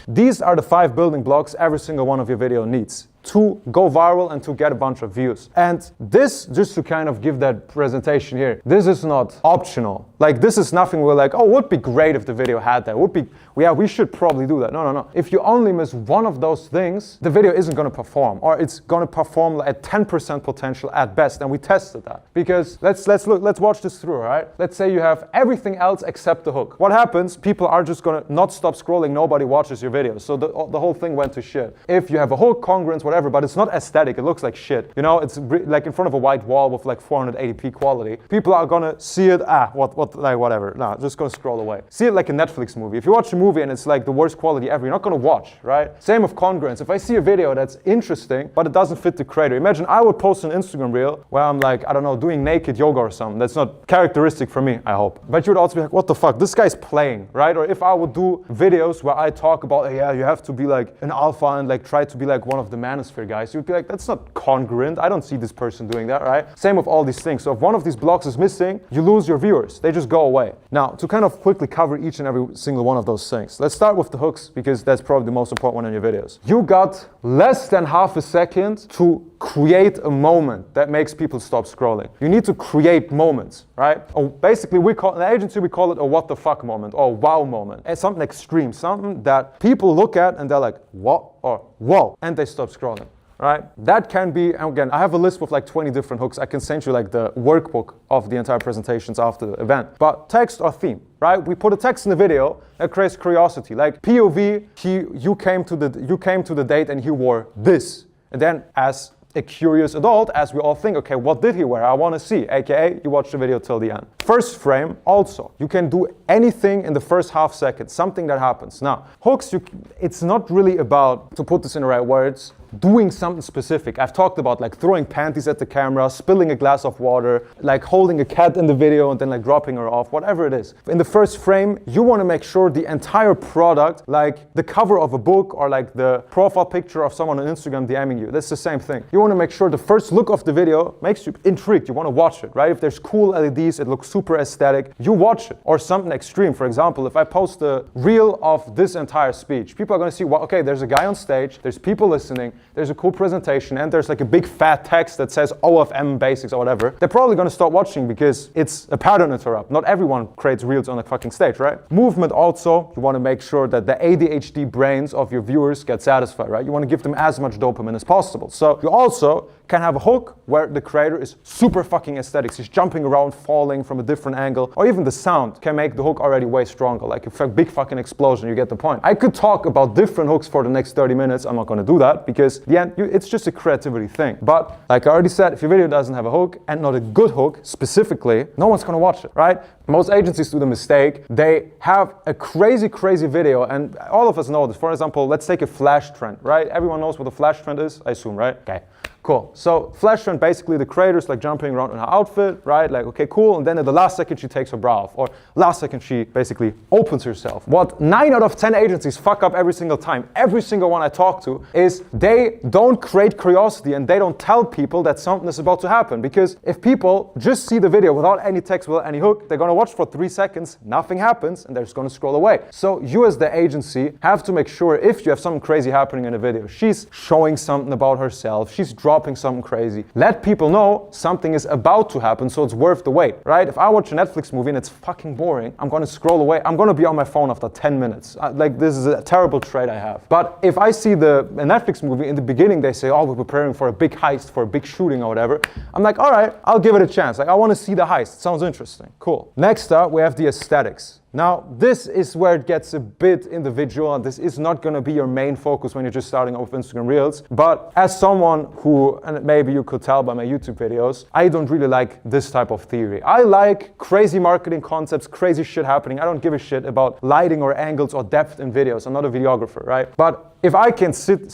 These are the 5 building blocks every single one of your video needs to go viral and to get a bunch of views. And this, just to kind of give that presentation here, this is not optional. Like, this is nothing we're like, oh, would be great if the video had that. Would be, yeah, we should probably do that. No, no, no. If you only miss one of those things, the video isn't going to perform, or it's going to perform at 10% potential at best. And we tested that because let's watch this through, right? Let's say you have everything else except the hook. What happens? People are just going to not stop scrolling. Nobody watches your videos. So the whole thing went to shit. If you have a hook, congruence, whatever, but it's not aesthetic, it looks like shit. You know, it's like in front of a white wall with like 480p quality. People are gonna see it, like whatever. No, just gonna scroll away. See it like a Netflix movie. If you watch a movie and it's like the worst quality ever, you're not gonna watch, right? Same with congruence. If I see a video that's interesting, but it doesn't fit the creator. Imagine I would post an Instagram reel where I'm like, I don't know, doing naked yoga or something. That's not characteristic for me, I hope. But you would also be like, what the fuck? This guy's playing, right? Or if I would do videos where I talk about, hey, yeah, you have to be like an alpha and like try to be like one of the manosphere guys, you'd be like, that's not congruent. I don't see this person doing that, right? Same with all these things. So if one of these blocks is missing, you lose your viewers. They just go away. Now, to kind of quickly cover each and every single one of those things, let's start with the hooks because that's probably the most important one in your videos. You got less than half a second to create a moment that makes people stop scrolling. You need to create moments, right? Or basically, in the agency, we call it a what the fuck moment or wow moment. It's something extreme, something that people look at and they're like, what? Or whoa, and they stop scrolling. Right? That can be, and again, I have a list with like 20 different hooks. I can send you like the workbook of the entire presentations after the event. But text or theme, right? We put a text in the video that creates curiosity. Like POV, you came to the date and he wore this. And then as a curious adult, as we all think, okay, what did he wear? I want to see, aka you watch the video till the end. First frame, also, you can do anything in the first half second, something that happens. Now, hooks, it's not really about, to put this in the right words, doing something specific. I've talked about like throwing panties at the camera, spilling a glass of water, like holding a cat in the video and then like dropping her off, whatever it is. In the first frame, you want to make sure the entire product, like the cover of a book or like the profile picture of someone on Instagram DMing you, that's the same thing. You want to make sure the first look of the video makes you intrigued. You want to watch it, right? If there's cool LEDs, it looks super aesthetic, you watch it. Or something extreme. For example, if I post a reel of this entire speech, people are going to see, well, okay, there's a guy on stage, there's people listening, there's a cool presentation, and there's like a big fat text that says OFM basics or whatever. They're probably going to start watching because it's a pattern interrupt. Not everyone creates reels on a fucking stage, right? Movement also, you want to make sure that the ADHD brains of your viewers get satisfied, right? You want to give them as much dopamine as possible. So you also can have a hook where the creator is super fucking aesthetics. He's jumping around, falling from a different angle, or even the sound can make the hook already way stronger. Like a big fucking explosion, you get the point. I could talk about different hooks for the next 30 minutes. I'm not going to do that because in the end, it's just a creativity thing. But like I already said, if your video doesn't have a hook and not a good hook specifically, no one's going to watch it, right? Most agencies do the mistake. They have a crazy video, and all of us know this. For example, let's take a flash trend, right? Everyone knows what a flash trend is, I assume, right? Okay. Cool. So flash trend, basically the creator's like jumping around in her outfit, right? Like, okay, cool. And then at the last second, she takes her bra off. Or last second, she basically opens herself. What 9 out of 10 agencies fuck up every single time, every single one I talk to, is they don't create curiosity and they don't tell people that something is about to happen. Because if people just see the video without any text, without any hook, they're going to watch for 3 seconds, nothing happens, and they're just going to scroll away. So you as the agency have to make sure if you have something crazy happening in a video, she's showing something about herself, she's dropping something crazy. Let people know something is about to happen so it's worth the wait, right? If I watch a Netflix movie and it's fucking boring, I'm going to scroll away. I'm going to be on my phone after 10 minutes. Like, this is a terrible trait I have. But if I see a Netflix movie, in the beginning they say, oh, we're preparing for a big heist, for a big shooting or whatever. I'm like, all right, I'll give it a chance. Like, I want to see the heist. It sounds interesting. Cool. Next up, we have the aesthetics. Now, this is where it gets a bit individual, and this is not going to be your main focus when you're just starting off with Instagram Reels. But as someone who, and maybe you could tell by my YouTube videos, I don't really like this type of theory. I like crazy marketing concepts, crazy shit happening. I don't give a shit about lighting or angles or depth in videos. I'm not a videographer, right? But if I can stand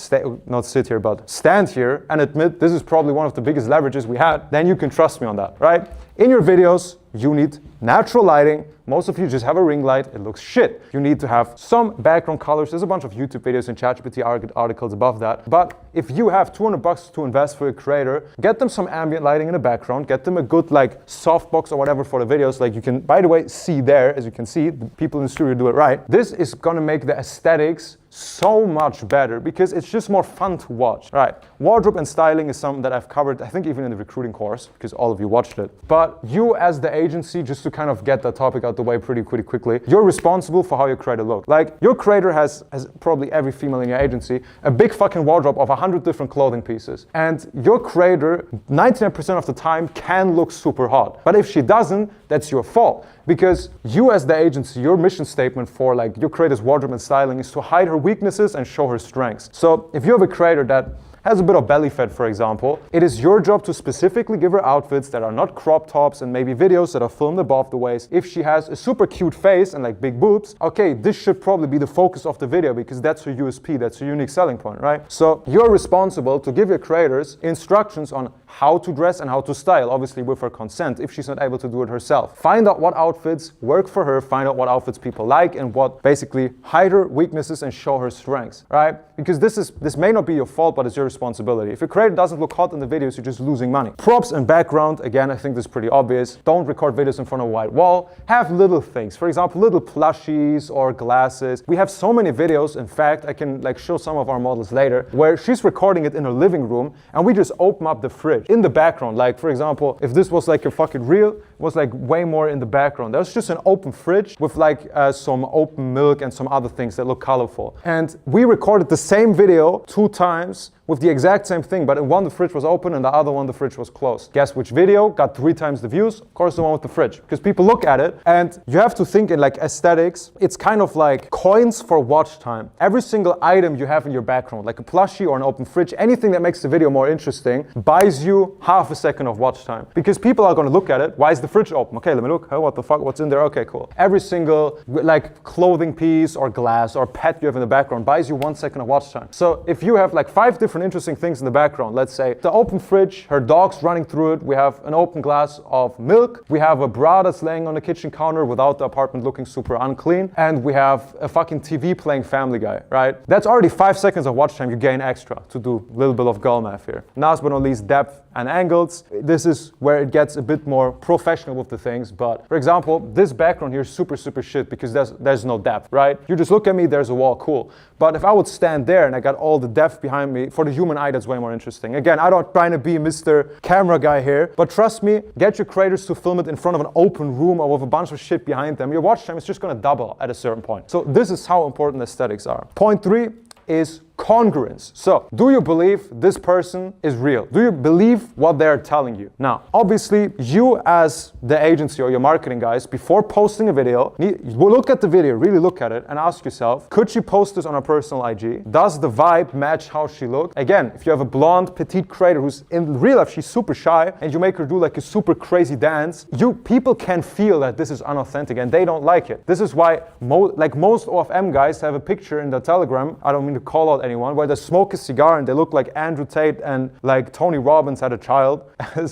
here and admit this is probably one of the biggest leverages we had, then you can trust me on that, right? In your videos, you need natural lighting. Most of you just have a ring light, it looks shit. You need to have some background colors. There's a bunch of YouTube videos and ChatGPT articles above that. But if you have $200 to invest for a creator, get them some ambient lighting in the background, get them a good like softbox or whatever for the videos. Like you can, by the way, see there, as you can see, the people in the studio do it right. This is gonna make the aesthetics so much better because it's just more fun to watch. Right, wardrobe and styling is something that I've covered, I think even in the recruiting course, because all of you watched it. But you as the agency, just to kind of get that topic out the way pretty quickly, you're responsible for how your creator looks. Like, your creator has probably every female in your agency, a big fucking wardrobe of 100 different clothing pieces. And your creator, 99% of the time, can look super hot. But if she doesn't, that's your fault. Because you as the agency, your mission statement for like your creator's wardrobe and styling is to hide her weaknesses and show her strengths. So if you have a creator that has a bit of belly fat, for example, it is your job to specifically give her outfits that are not crop tops and maybe videos that are filmed above the waist. If she has a super cute face and like big boobs, okay, this should probably be the focus of the video because that's her USP, that's her unique selling point, right? So you're responsible to give your creators instructions on how to dress and how to style, obviously with her consent if she's not able to do it herself. Find out what outfits work for her, find out what outfits people like and what basically hide her weaknesses and show her strengths, right? Because this may not be your fault, but it's your responsibility. If your creator doesn't look hot in the videos, you're just losing money. Props and background, again, I think this is pretty obvious. Don't record videos in front of a white wall. Have little things. For example, little plushies or glasses. We have so many videos, in fact, I can like show some of our models later, where she's recording it in her living room and we just open up the fridge in the background. Like, for example, if this was like a fucking reel, it was like way more in the background. That was just an open fridge with like some open milk and some other things that look colorful. And we recorded the same video 2 times with the exact same thing, but in one the fridge was open and the other one the fridge was closed. Guess which video got 3 times the views? Of course the one with the fridge, because people look at it and you have to think in like aesthetics. It's kind of like coins for watch time. Every single item you have in your background, like a plushie or an open fridge, anything that makes the video more interesting, buys you half a second of watch time. Because people are gonna look at it. Why is the fridge open? Okay, let me look. Oh, what the fuck? What's in there? Okay, cool. Every single like clothing piece or glass or pet you have in the background buys you 1 second of watch time. So if you have like 5 different interesting things in the background, let's say the open fridge, her dog's running through it, we have an open glass of milk, we have a bra that's laying on the kitchen counter without the apartment looking super unclean, and we have a fucking TV playing Family Guy, right? That's already 5 seconds of watch time you gain extra to do a little bit of girl math here. Last but not least, depth and angles. This is where it gets a bit more professional with the things, but for example, this background here is super shit because there's no depth, right? You just look at me, there's a wall, cool. But if I would stand there and I got all the depth behind me, for the human eye, that's way more interesting. Again, I'm not trying to be Mr. Camera guy here, but trust me, get your creators to film it in front of an open room or with a bunch of shit behind them. Your watch time is just gonna double at a certain point. So this is how important aesthetics are. Point 3 is congruence. So, do you believe this person is real? Do you believe what they're telling you? Now, obviously, you as the agency or your marketing guys, before posting a video, look at the video, really look at it and ask yourself, could she post this on her personal IG? Does the vibe match how she looks? Again, if you have a blonde, petite creator who's in real life, she's super shy, and you make her do like a super crazy dance, people can feel that this is unauthentic and they don't like it. This is why most OFM guys have a picture in the Telegram, I don't mean to call out anyone, where they smoke a cigar and they look like Andrew Tate and like Tony Robbins had a child.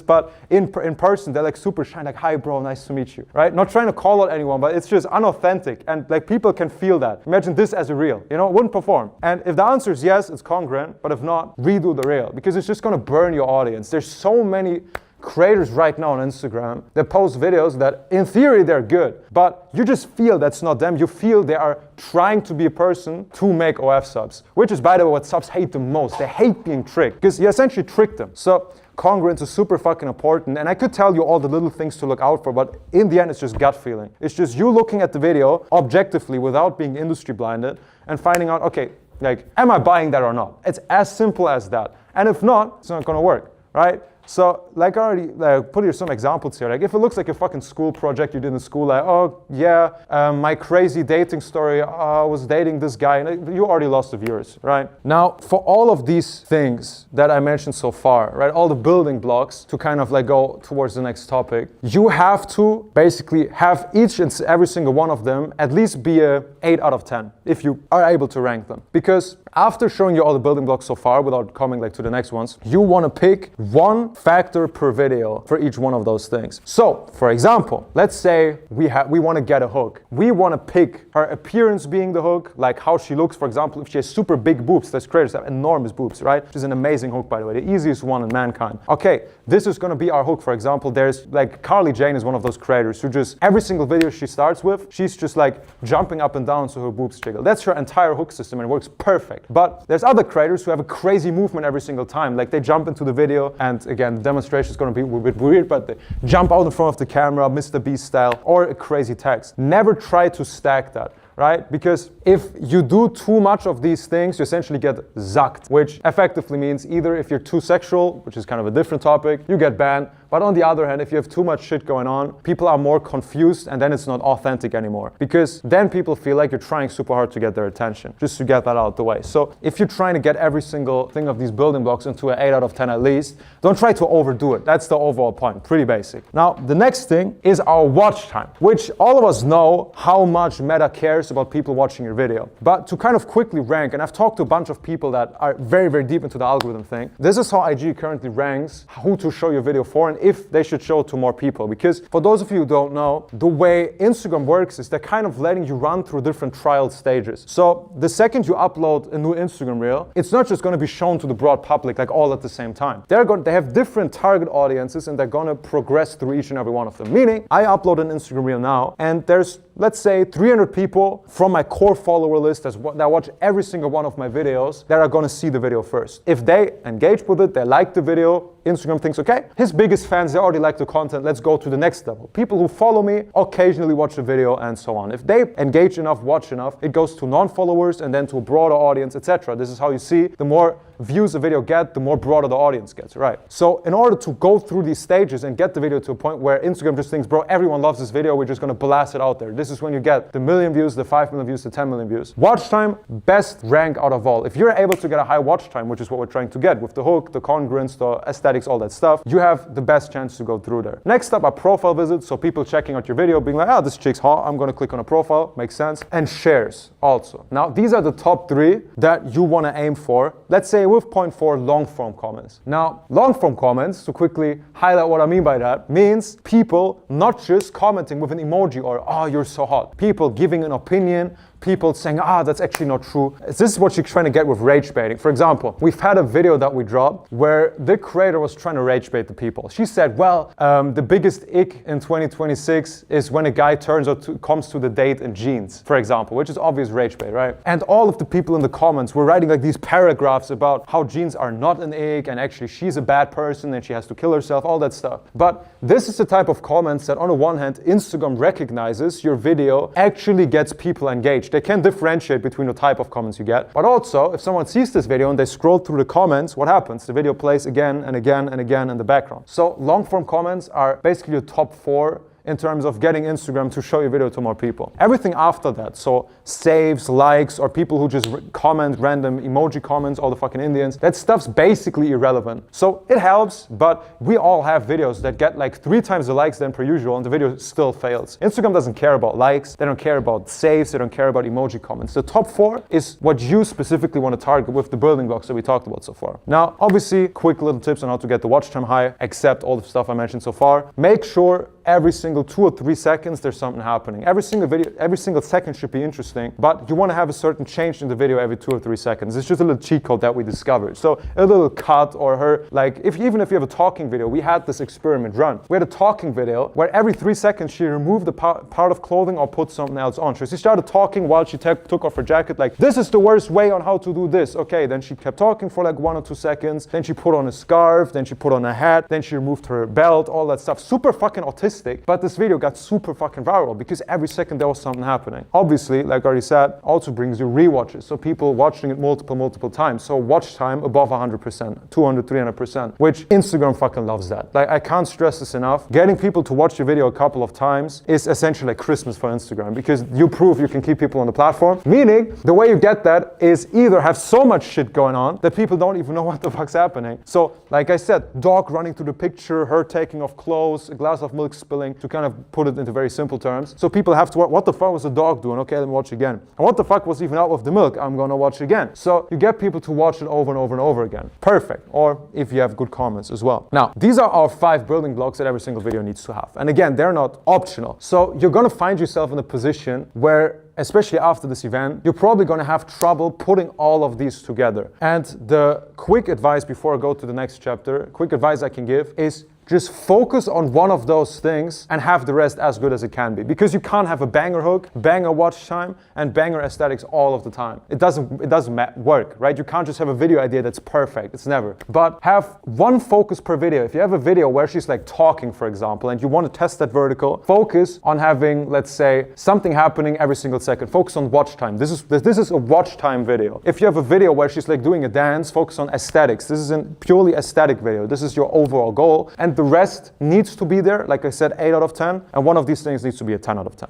But in person, they're like super shy, like, hi bro, nice to meet you, right? Not trying to call out anyone, but it's just unauthentic. And like people can feel that. Imagine this as a reel, you know, it wouldn't perform. And if the answer is yes, it's congruent, but if not, redo the reel because it's just gonna burn your audience. There's so many creators right now on Instagram that post videos that in theory they're good, but you just feel that's not them. You feel they are trying to be a person to make OF subs, which is, by the way, what subs hate the most. They hate being tricked because you essentially trick them. So congruence is super fucking important, and I could tell you all the little things to look out for, but in the end it's just gut feeling. It's just you looking at the video objectively without being industry blinded and finding out, okay, like, am I buying that or not? It's as simple as that. And if not, it's not gonna work, right? So, like I already put here some examples here. Like, if it looks like a fucking school project you did in school, like, oh yeah, my crazy dating story, I was dating this guy, and you already lost the viewers, right? Now, for all of these things that I mentioned so far, right, all the building blocks to kind of like go towards the next topic, you have to basically have each and every single one of them at least be a 8 out of 10 if you are able to rank them. Because after showing you all the building blocks so far, without coming like to the next ones, you want to pick one factor per video for each one of those things. So, for example, let's say we want to get a hook. We want to pick her appearance being the hook, like how she looks. For example, if she has super big boobs, there's creators that have enormous boobs, right? Which is an amazing hook, by the way, the easiest one in mankind. Okay, this is going to be our hook. For example, there's like Carly Jane is one of those creators who just every single video she starts with, she's just like jumping up and down so her boobs jiggle. That's her entire hook system and it works perfect. But there's other creators who have a crazy movement every single time. Like they jump into the video, and again, the demonstration is going to be a bit weird, but they jump out in front of the camera, Mr. Beast style, or a crazy text. Never try to stack that. Right? Because if you do too much of these things, you essentially get zucked, which effectively means either if you're too sexual, which is kind of a different topic, you get banned. But on the other hand, if you have too much shit going on, people are more confused and then it's not authentic anymore. Because then people feel like you're trying super hard to get their attention, just to get that out of the way. So if you're trying to get every single thing of these building blocks into an 8 out of 10 at least, don't try to overdo it. That's the overall point, pretty basic. Now, the next thing is our watch time, which all of us know how much Meta cares about people watching your video. But to kind of quickly rank, and I've talked to a bunch of people that are very, very deep into the algorithm thing, this is how IG currently ranks who to show your video for and if they should show it to more people. Because for those of you who don't know, the way Instagram works is they're kind of letting you run through different trial stages. So the second you upload a new Instagram reel, it's not just going to be shown to the broad public like all at the same time. They have different target audiences and they're going to progress through each and every one of them. Meaning, I upload an Instagram reel now and there's, let's say, 300 people from my core follower list that watch every single one of my videos that are going to see the video first. If they engage with it, they like the video, Instagram thinks, okay, his biggest fans, they already like the content, let's go to the next level. People who follow me occasionally watch the video and so on. If they engage enough, watch enough, it goes to non-followers and then to a broader audience, etc. This is how you see the more views a video get, the more broader the audience gets, right? So in order to go through these stages and get the video to a point where Instagram just thinks, bro, everyone loves this video, we're just going to blast it out there. This is when you get the 1 million views, the 5 million views, the 10 million views. Watch time, best rank out of all. If you're able to get a high watch time, which is what we're trying to get with the hook, the congruence, the aesthetics, all that stuff, you have the best chance to go through there. Next up are profile visits, so people checking out your video, being like, oh, this chick's hot, I'm going to click on a profile, makes sense. And shares also. Now, these are the top 3 that you want to aim for. Let's say with point 4, long form comments. Now, long form comments, to quickly highlight what I mean by that, means people not just commenting with an emoji or, oh, you're so hot. People giving an opinion, people saying, that's actually not true. This is what you're trying to get with rage baiting. For example, we've had a video that we dropped where the creator was trying to rage bait the people. She said, well, the biggest ick in 2026 is when a guy comes to the date in jeans, for example, which is obvious rage bait, right? And all of the people in the comments were writing like these paragraphs about how jeans are not an ick and actually she's a bad person and she has to kill herself, all that stuff. But this is the type of comments that on the one hand, Instagram recognizes your video actually gets people engaged. They can differentiate between the type of comments you get. But also, if someone sees this video and they scroll through the comments, what happens? The video plays again and again and again in the background. So long form comments are basically the top 4 in terms of getting Instagram to show your video to more people. Everything after that, so saves, likes, or people who just comment random emoji comments, all the fucking Indians, that stuff's basically irrelevant. So it helps, but we all have videos that get like 3 times the likes than per usual and the video still fails. Instagram doesn't care about likes, they don't care about saves, they don't care about emoji comments. The top 4 is what you specifically want to target with the building blocks that we talked about so far. Now, obviously, quick little tips on how to get the watch time high, except all the stuff I mentioned so far. Make sure every single 2 or 3 seconds there's something happening. Every single second should be interesting, but you want to have a certain change in the video every 2 or 3 seconds. It's just a little cheat code that we discovered. So a little cut or her, like even if you have a talking video, we had this experiment run. We had a talking video where every 3 seconds she removed the part of clothing or put something else on. So she started talking while she took off her jacket, like, this is the worst way on how to do this. Okay, then she kept talking for like 1 or 2 seconds. Then she put on a scarf, then she put on a hat, then she removed her belt, all that stuff. Super fucking autistic. But this video got super fucking viral because every second there was something happening. Obviously, like I already said, also brings you rewatches. So people watching it multiple times. So watch time above 100%, 200, 300%, which Instagram fucking loves that. Like, I can't stress this enough. Getting people to watch your video a couple of times is essentially like Christmas for Instagram because you prove you can keep people on the platform. Meaning, the way you get that is either have so much shit going on that people don't even know what the fuck's happening. So, like I said, dog running through the picture, her taking off clothes, a glass of milk spilling, to kind of put it into very simple terms. So people have to, what the fuck was the dog doing? Okay, let me watch again. And what the fuck was even out with the milk? I'm gonna watch again. So you get people to watch it over and over and over again. Perfect. Or if you have good comments as well. Now, these are our 5 building blocks that every single video needs to have. And again, they're not optional. So you're gonna find yourself in a position where, especially after this event, you're probably going to have trouble putting all of these together. And the quick advice before I go to the next chapter, quick advice I can give is just focus on one of those things and have the rest as good as it can be. Because you can't have a banger hook, banger watch time, and banger aesthetics all of the time. It doesn't work, right? You can't just have a video idea that's perfect. It's never. But have one focus per video. If you have a video where she's like talking, for example, and you want to test that vertical, focus on having, let's say, something happening every single second. Focus on watch time. This is a watch time video. If you have a video where she's like doing a dance, focus on aesthetics. This is a purely aesthetic video. This is your overall goal. And the rest needs to be there. Like I said, 8 out of 10. And one of these things needs to be a 10 out of 10.